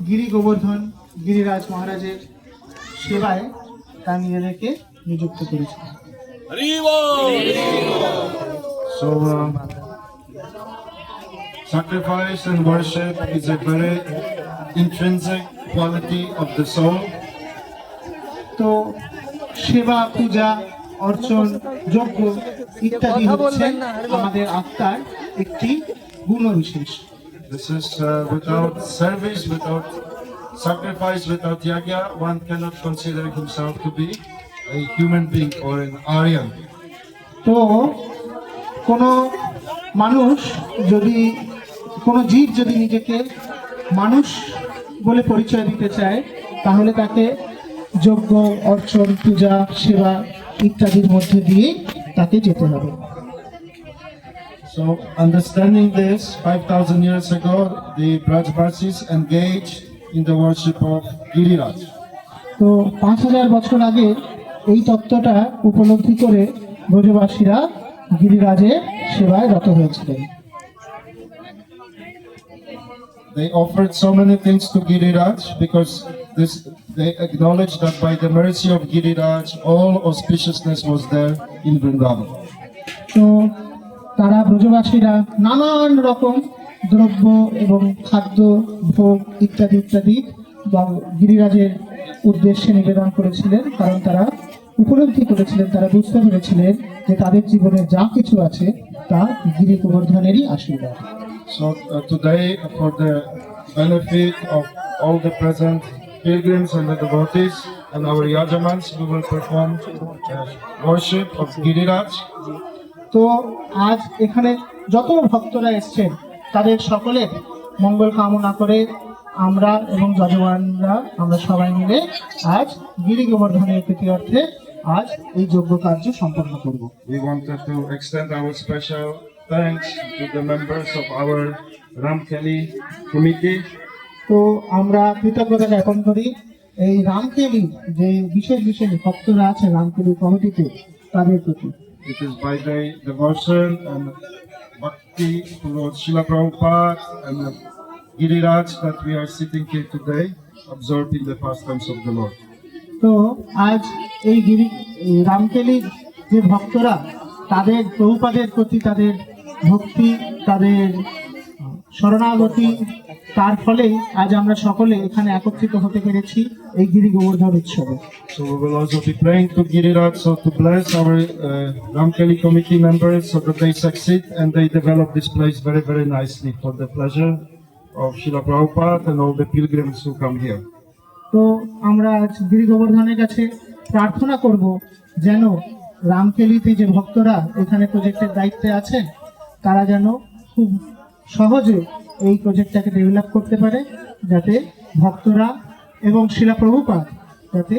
গিরি গোবর্ধন গিরিরাজ মহারাজের সেবায় তার নিজেদেরকে নিযুক্ত করেছিল। So, sacrifice and worship is a very intrinsic quality of the soul. তো সেবা পূজা অর্চন যজ্ঞ ইত্যাদি হচ্ছে আমাদের আত্মার একটি গুণবিশেষ। This is without service, without sacrifice, without yajna, one cannot consider himself to be a human being or an Aryan. তো কোনো মানুষ যদি কোনো জীব যদি নিজেকে মানুষ বলে পরিচয় দিতে চায় তাহলে তাকে যজ্ঞ অর্চন পূজা সেবা ইত্যাদির মধ্যে দিয়ে তাকে যেতে হবে। So, understanding this, 5,000 years ago, the Brajvasis engaged in the worship of Giriraj. তো 5000 বছর আগে এই তত্ত্বটা উপলব্ধি করে ব্রজবাসীরা গিরিরাজের সেবায় রত হয়েছিলেন। They offered so many things to Giriraj because they acknowledged that by the mercy of Giriraj, all auspiciousness was there in Vrindavan. তো তারা ব্রজবাসীরা নানান রকম দ্রব্য এবং খাদ্য ভোগ ইত্যাদি ইত্যাদি গিরিরাজের উদ্দেশ্যে নিবেদন করেছিলেন, কারণ তারা উপলব্ধি করেছিলেন, তারা বুঝতে পেরেছিলেন যে তাদের জীবনে যা কিছু আছে তা গিরি গোবর্ধনেরই আশীর্বাদ। So today, for the benefit of all the present pilgrims and the devotees and our yajamans, we will perform worship of Giriraj. তো আজ এখানে যত ভক্তরা এসছেন তাদের সকলের মঙ্গল কামনা করে আমরা এবং যজমানরা আমরা সবাই মিলে আজ গিরি গোবর্ধনের প্রীত্যর্থে আজ এই যজ্ঞ কার্য সম্পন্ন করব। We wanted to extend our special thanks to the members of our Ramkeli committee. তো আমরা কৃতজ্ঞতা জ্ঞাপন করি এই রামকেলি যে বিশেষ বিশেষ ভক্তরা আছে রামকেলি কমিটিতে তাদের প্রতি। It is by the devotion and bhakti towards Srila Prabhupada and Giriraj that we are sitting here today, absorbing the pastimes of the Lord. তো আজ এই রামকেলির যে ভক্তরা তাদের প্রভুপাদের প্রতি তাদের ভক্তি তাদের শরণাগতি তার ফলেই আজ আমরা সকলে এখানে একত্রিত হতে পেরেছি এই গিরি গোবর্ধন উৎসবে। So we will also be praying to Giriraj so to bless our Ramkeli committee members so that they succeed and they develop this place very, very nicely for the pleasure of Srila Prabhupada and all the pilgrims who come here. তো আমরা আজ গিরি গোবর্ধনের কাছে প্রার্থনা করব যেন রামকেলিতে যে ভক্তরা এখানে প্রজেক্টের দায়িত্বে আছেন তারা যেন খুব সহজে এই প্রজেক্টটাকে ডেভেলপ করতে পারে, যাতে ভক্তরা এবং শিলা প্রভুপাদ যাতে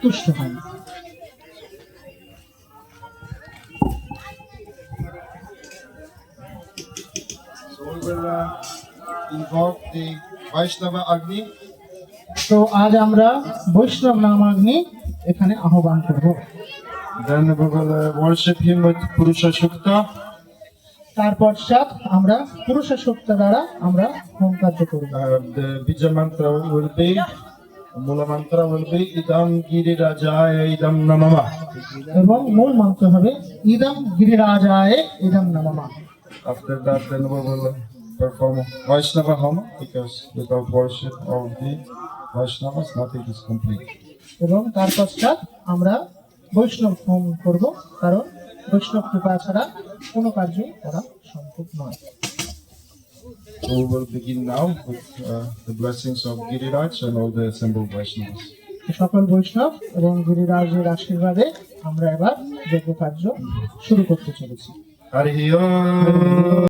তুষ্ট হন। So we will invoke the Vaishnava Agni. তো আজ আমরা বৈষ্ণব নামাগ্নি এখানে আহ্বান করব। Then we will worship him with Purusha Shukta. তার পশ্চাৎ আমরা পুরুষ শক্তি দ্বারা আমরা হোম কার্য করব। The Bija mantra will be, Mula mantra will be Idam Girirajaya Idam Namama. এবং মূল মন্ত্র হবে ইদম গিরিরাজায় ইদম নমঃ। After that, then we will perform Vaishnava Homa because without worship of the Vaishnavas, nothing is complete. এবং তার পশ্চাৎ আমরা বৈষ্ণব হোম করব, কারণ বৈষ্ণব কৃপা ছাড়া কোনো কার্যই করা সম্ভব নয়। So we will begin now with the blessings of Giriraj and all the assembled Vaishnavas. সকল বৈষ্ণব এবং গিরিরাজের আশীর্বাদে আমরা এবার যজ্ঞ কার্য শুরু করতে চলেছি। Hari Om.